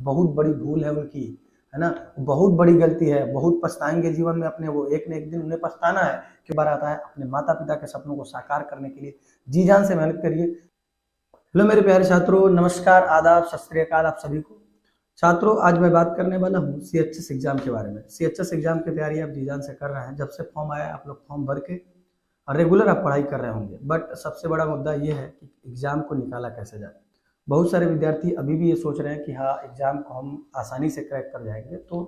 बहुत बड़ी भूल है उनकी, है ना, बहुत बड़ी गलती है, बहुत पछताएंगे जीवन में अपने, वो एक न एक दिन उन्हें पछताना है। क्यों बार आता है, अपने माता पिता के सपनों को साकार करने के लिए जी जान से मेहनत करिए। हेलो मेरे प्यारे छात्रों, नमस्कार, आदाब, सत श्री अकाल आप सभी को। छात्रों, आज मैं बात करने वाला हूँ सीएचएस एग्जाम के बारे में। सीएचएस एग्जाम की तैयारी आप जी जान से कर रहे हैं, जब से फॉर्म आया आप लोग फॉर्म भर के रेगुलर आप पढ़ाई कर रहे होंगे। बट सबसे बड़ा मुद्दा ये है कि एग्जाम को निकाला कैसे जाए। बहुत सारे विद्यार्थी अभी भी ये सोच रहे हैं कि हाँ, एग्जाम को हम आसानी से क्रैक कर जाएंगे। तो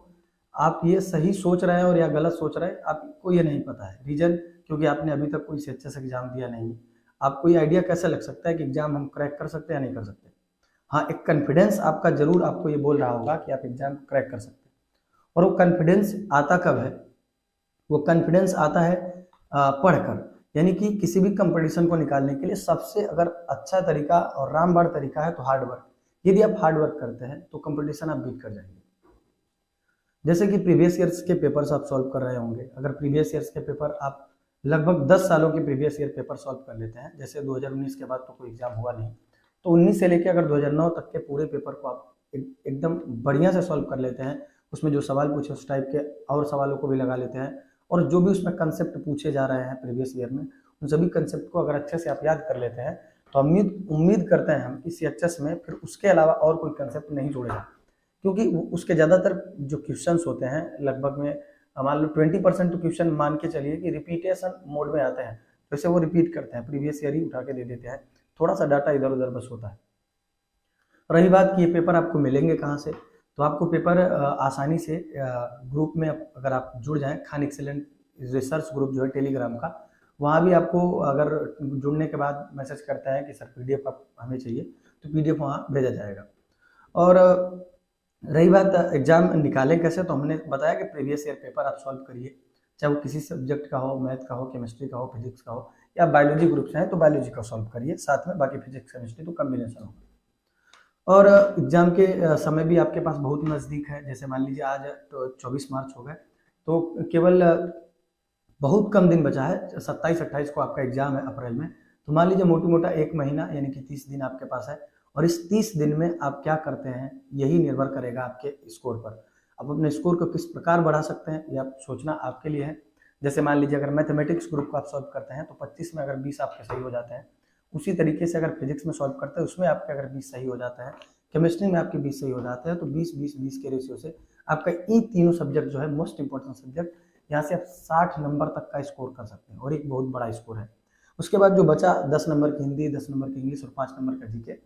आप ये सही सोच रहे हैं और या गलत सोच रहे हैं, आपको ये नहीं पता है। रीजन, क्योंकि आपने अभी तक कोई सीएचएस एग्जाम दिया नहीं। आपको ये आइडिया कैसे लग सकता है कि एग्जाम हम क्रैक कर सकते हैं या नहीं कर सकते। हाँ, एक कॉन्फिडेंस आपका जरूर आपको ये बोल रहा होगा कि आप एग्जाम क्रैक कर सकते हैं। और वो कॉन्फिडेंस आता कब है? वो कॉन्फिडेंस आता है पढ़कर। यानी कि किसी भी कंपटीशन को निकालने के लिए सबसे अगर अच्छा तरीका और रामबाण तरीका है तो हार्ड वर्क। यदि आप हार्ड वर्क करते हैं तो कंपटीशन आप बीट कर जाएंगे। जैसे कि प्रीवियस ईयर्स के पेपर्स आप सॉल्व कर रहे होंगे। अगर प्रीवियस ईयर्स के पेपर आप लगभग 10 सालों के प्रीवियस ईयर पेपर सॉल्व कर लेते हैं, जैसे 2019 के बाद तो कोई एग्जाम हुआ नहीं, तो 19 से लेकर अगर 2009 तक के पूरे पेपर को आप एकदम बढ़िया से सॉल्व कर लेते हैं, उसमें जो सवाल पूछे उस टाइप के और सवालों को भी लगा लेते हैं, और जो भी उसमें कंसेप्ट पूछे जा रहे हैं प्रीवियस ईयर में, उन सभी कंसेप्ट को अगर अच्छे से आप याद कर लेते हैं, तो उम्मीद करते हैं हम कि सीएचएस में फिर उसके अलावा और कोई कंसेप्ट नहीं जोड़ेगा। क्योंकि उसके ज़्यादातर जो क्वेश्चंस होते हैं, लगभग में मान लो 20% तो क्वेश्चन मान के चलिए कि रिपीटेशन मोड में आते हैं। जैसे वो रिपीट करते हैं, प्रीवियस ईयर ही उठा के दे देते हैं, थोड़ा सा डाटा इधर उधर बस होता है। रही बात कि ये पेपर आपको मिलेंगे कहाँ से, तो आपको पेपर आसानी से ग्रुप में अगर आप जुड़ जाएं, खान एक्सेलेंट रिसर्च ग्रुप जो है टेलीग्राम का, वहाँ भी आपको अगर जुड़ने के बाद मैसेज करता है कि सर पीडीएफ आप हमें चाहिए, तो पीडीएफ वहाँ भेजा जाएगा। और रही बात एग्जाम निकालें कैसे, तो हमने बताया कि प्रीवियस ईयर पेपर आप सॉल्व करिए, चाहे वो किसी सब्जेक्ट का हो, मैथ का हो, केमिस्ट्री का हो, फिजिक्स का हो, या बायोलॉजी ग्रुप से है तो बायोलॉजी का सॉल्व करिए, साथ में बाकी फिजिक्स केमिस्ट्री तो कम्बिनेशन होगा। और एग्जाम के समय भी आपके पास बहुत नज़दीक है। जैसे मान लीजिए आज तो 24 मार्च हो गए, तो केवल बहुत कम दिन बचा है, 27-28 को आपका एग्जाम है अप्रैल में। तो मान लीजिए मोटी मोटा 1 महीना यानी कि 30 दिन आपके पास है, और इस 30 दिन में आप क्या करते हैं यही निर्भर करेगा आपके स्कोर पर। आप अपने स्कोर को किस प्रकार बढ़ा सकते हैं यह सोचना आपके लिए है। जैसे मान लीजिए अगर मैथमेटिक्स ग्रुप को आप सॉल्व करते हैं तो 25 में अगर 20 आपके सही हो जाते हैं, उसी तरीके से अगर फिजिक्स में सॉल्व करते हैं उसमें आपके अगर 20 सही हो जाता है, केमिस्ट्री में आपके 20 सही हो जाते हैं, तो 20-20-20 के रेशियो से आपका इन तीनों सब्जेक्ट जो है मोस्ट इंपॉर्टेंट सब्जेक्ट, यहाँ से आप 60 नंबर तक का स्कोर कर सकते हैं, और एक बहुत बड़ा स्कोर है। उसके बाद जो बचा 10 नंबर की हिंदी, 10 नंबर की इंग्लिश और 5 नंबर का जीके,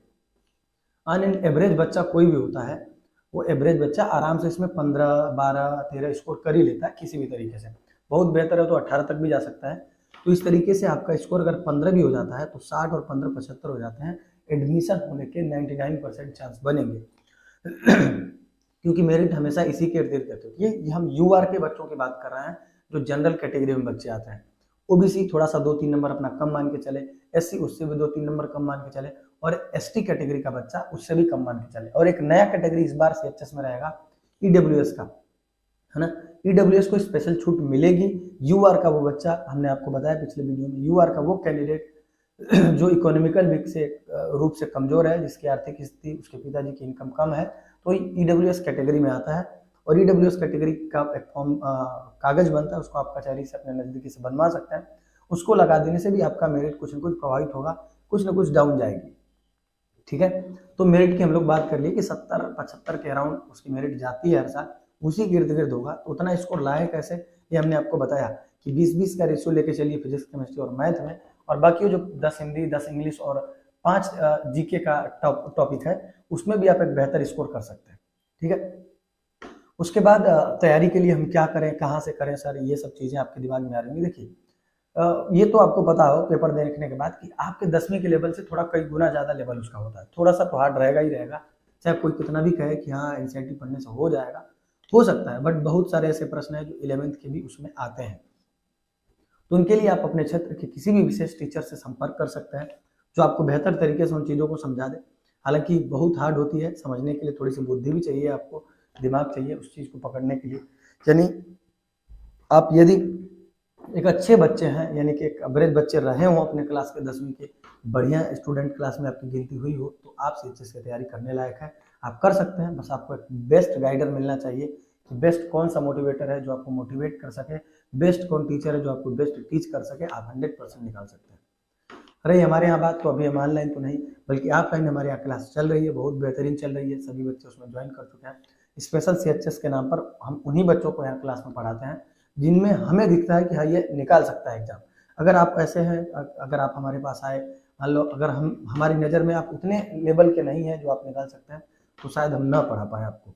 ऑन एन एवरेज बच्चा कोई भी होता है, वो एवरेज बच्चा आराम से इसमें 15, 12, 13 स्कोर कर ही लेता है किसी भी तरीके से। बहुत बेहतर है तो 18 तक भी जा सकता है। तो इस तरीके से आपका स्कोर अगर 15 भी हो जाता है तो 60 और 15 75 हो जाते हैं, एडमिशन होने के 99% चांस बनेंगे। क्योंकि मेरिट हमेशा इसी के इर्द गिर्द रहते हैं। ये हम यूआर के बच्चों की बात कर रहे हैं, जो जनरल कैटेगरी में बच्चे आते हैं। ओबीसी थोड़ा सा 2-3 नंबर अपना कम मान के चले, एससी उससे भी 2-3 नंबर कम मान के चले, और एसटी कैटेगरी का बच्चा उससे भी कम मान के चले। और एक नया कैटेगरी इस बार सीएचएस में रहेगा, ईडब्ल्यूएस का, है ना। ईडब्ल्यूएस को स्पेशल छूट मिलेगी। यूआर का वो बच्चा, हमने आपको बताया पिछले वीडियो में, यूआर का वो कैंडिडेट जो इकोनॉमिकल वीक से रूप से कमजोर है, जिसकी आर्थिक स्थिति, उसके पिताजी की इनकम कम है, तो ईडब्ल्यूएस कैटेगरी में आता है। और ईडब्ल्यूएस कैटेगरी का एक फॉर्म कागज बनता है, उसको आप कचहरी से अपने नजदीकी से बनवा सकते हैं। उसको लगा देने से भी आपका मेरिट कुछ न कुछ प्रभावित होगा, कुछ न कुछ डाउन जाएगी। ठीक है, तो मेरिट की हम लोग बात कर लिए कि 70-75 के अराउंड उसकी मेरिट जाती है हर साल, उसी के इर्द गिर्द होगा। तो उतना स्कोर लाए कैसे, ये हमने आपको बताया कि 20-20 का रेशियो लेके चलिए फिजिक्स, केमिस्ट्री और मैथ में, और बाकी जो 10 हिंदी, 10 इंग्लिश और 5 जीके का टॉपिक है, उसमें भी आप एक बेहतर स्कोर कर सकते हैं। ठीक है, उसके बाद तैयारी के लिए हम क्या करें, कहाँ से करें सर, ये सब चीज़ें आपके दिमाग में आ रही होंगी। देखिए, ये तो आपको पता हो पेपर देखने के बाद कि आपके 10वीं के लेवल से थोड़ा कई गुना ज़्यादा लेवल उसका होता है। थोड़ा सा तो हार्ड रहेगा ही रहेगा, चाहे कोई कितना भी कहे कि हाँ एनसीईआरटी पढ़ने से हो जाएगा, हो सकता है, बट बहुत सारे ऐसे प्रश्न हैं जो 11वीं के भी उसमें आते हैं। तो उनके लिए आप अपने क्षेत्र के किसी भी विशेष टीचर से संपर्क कर सकते हैं, जो आपको बेहतर तरीके से उन चीज़ों को समझा दे। हालांकि बहुत हार्ड होती है, समझने के लिए थोड़ी सी बुद्धि भी चाहिए, आपको दिमाग चाहिए उस चीज़ को पकड़ने के लिए। यानी आप यदि एक अच्छे बच्चे हैं, यानी कि एक एवरेज बच्चे रहे हों अपने क्लास के 10वीं के, बढ़िया स्टूडेंट क्लास में आपकी गिनती हुई हो, तो आप सीएचएस की तैयारी करने लायक है। आप कर सकते हैं। बस आपको एक बेस्ट गाइडर मिलना चाहिए कि बेस्ट कौन सा मोटिवेटर है जो आपको मोटिवेट कर सके, बेस्ट कौन टीचर है जो आपको बेस्ट टीच कर सके, आप 100% निकाल सकते हैं। रही हमारे यहाँ बात, तो अभी हम ऑनलाइन तो नहीं बल्कि ऑफलाइन हमारे यहाँ क्लास चल रही है, बहुत बेहतरीन चल रही है, सभी बच्चे उसमें ज्वाइन कर चुके हैं। स्पेशल CHS के नाम पर हम उन्हीं बच्चों को यहाँ क्लास में पढ़ाते हैं जिनमें हमें दिखता है कि हाँ ये निकाल सकता है एग्जाम। अगर आप ऐसे हैं, अगर आप हमारे पास आए, मान लो अगर हम हमारी नज़र में आप उतने लेवल के नहीं हैं जो आप निकाल सकते हैं, तो शायद हम ना पढ़ा पाए आपको।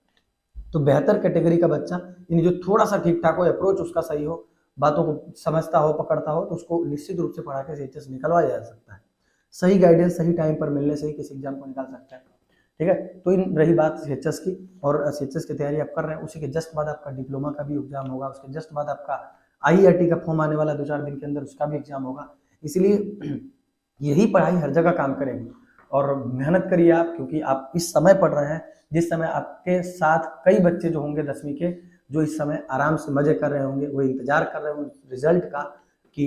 तो बेहतर कैटेगरी का बच्चा, यानी जो थोड़ा सा ठीक ठाक हो, अप्रोच उसका सही हो, बातों को समझता हो, पकड़ता हो, तो उसको निश्चित रूप से पढ़ा के CHS निकलवाया जा सकता है। सही गाइडेंस सही टाइम पर मिलने से ही किसी एग्जाम को निकाल सकता है। ठीक है, तो इन रही बात CHS की, और CHS की तैयारी आप कर रहे हैं, उसी के जस्ट बाद आपका डिप्लोमा का भी एग्जाम होगा, उसके जस्ट बाद आपका IIT का फॉर्म आने वाला 2-4 दिन के अंदर, उसका भी एग्जाम होगा। इसलिए यही पढ़ाई हर जगह काम करेगी, और मेहनत करिए आप, क्योंकि आप इस समय पढ़ रहे हैं जिस समय आपके साथ कई बच्चे जो होंगे 10वीं के, जो इस समय आराम से मजे कर रहे होंगे, वो इंतजार कर रहे होंगे रिजल्ट का कि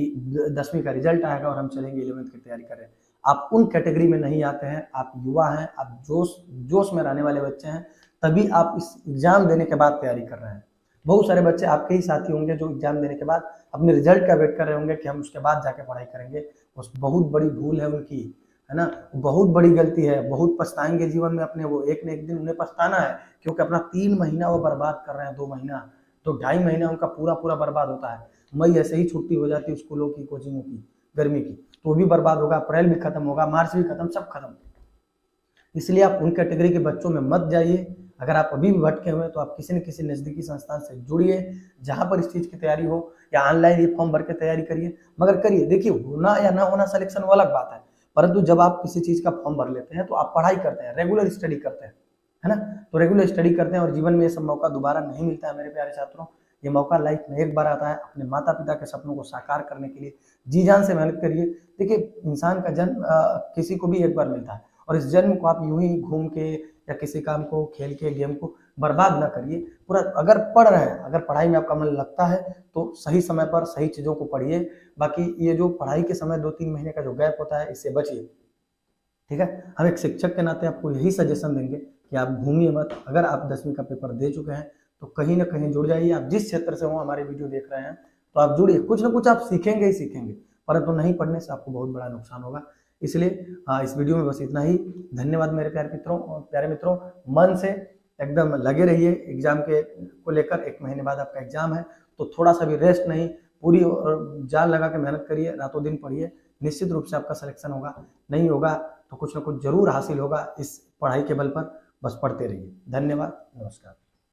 10वीं का रिजल्ट आएगा और हम चलेंगे 11th की तैयारी कर रहे हैं। आप उन कैटेगरी में नहीं आते हैं, आप युवा हैं, आप जोश में रहने वाले बच्चे हैं, तभी आप इस एग्जाम देने के बाद तैयारी कर रहे हैं। बहुत सारे बच्चे आपके ही साथी होंगे जो एग्जाम देने के बाद अपने रिजल्ट का वेट कर रहे होंगे कि हम उसके बाद जाके पढ़ाई करेंगे। उस बहुत बड़ी भूल है उनकी, है ना, बहुत बड़ी गलती है, बहुत पछताएंगे जीवन में अपने, वो एक न एक दिन उन्हें पछताना है, क्योंकि अपना 3 महीना वो बर्बाद कर रहे हैं, 2 महीना, तो 2.5 महीना उनका पूरा बर्बाद होता है। मई ऐसे ही छुट्टी हो जाती है स्कूलों की, कोचिंगों की, गर्मी की, तो वो भी बर्बाद होगा, अप्रैल भी खत्म होगा, मार्च भी खत्म, सब खत्म। इसलिए आप उन कैटेगरी के बच्चों में मत जाइए। अगर आप अभी भी भटके हुए हैं तो आप किसी न किसी नज़दीकी संस्थान से जुड़िए, जहाँ पर इस चीज़ की तैयारी हो, या ऑनलाइन ये फॉर्म भर के तैयारी करिए, मगर करिए। देखिए, होना या ना होना सिलेक्शन वो अलग बात है, परंतु जब आप किसी चीज़ का फॉर्म भर लेते हैं तो आप पढ़ाई करते हैं, रेगुलर स्टडी करते हैं, है ना, तो रेगुलर स्टडी करते हैं, और जीवन में ये सब मौका दोबारा नहीं मिलता है मेरे प्यारे छात्रों। ये मौका लाइफ में एक बार आता है। अपने माता पिता के सपनों को साकार करने के लिए जी जान से मेहनत करिए। देखिए, इंसान का जन्म किसी को भी एक बार मिलता है, और इस जन्म को आप यूं ही घूम के या किसी काम को, खेल के, गेम को बर्बाद ना करिए। पूरा अगर पढ़ रहे हैं, अगर पढ़ाई में आपका मन लगता है, तो सही समय पर सही चीज़ों को पढ़िए। बाकी ये जो पढ़ाई के समय 2-3 महीने का जो गैप होता है, इससे बचिए। ठीक है, हम एक शिक्षक के नाते आपको यही सजेशन देंगे कि आप घूमिए मत। अगर आप 10वीं का पेपर दे चुके हैं तो कहीं ना कहीं जुड़ जाइए। आप जिस क्षेत्र से हो हमारे वीडियो देख रहे हैं, तो आप जुड़िए, कुछ ना कुछ आप सीखेंगे ही सीखेंगे, परंतु नहीं पढ़ने से आपको बहुत बड़ा नुकसान होगा। इसलिए इस वीडियो में बस इतना ही। धन्यवाद मेरे प्यारे मित्रों, मन से एकदम लगे रहिए एग्जाम के को लेकर। 1 महीने बाद आपका एग्जाम है, तो थोड़ा सा भी रेस्ट नहीं, पूरी जान लगा के मेहनत करिए, रातों दिन पढ़िए। निश्चित रूप से आपका सिलेक्शन होगा, नहीं होगा तो कुछ ना कुछ जरूर हासिल होगा इस पढ़ाई के बल पर। बस पढ़ते रहिए। धन्यवाद, नमस्कार।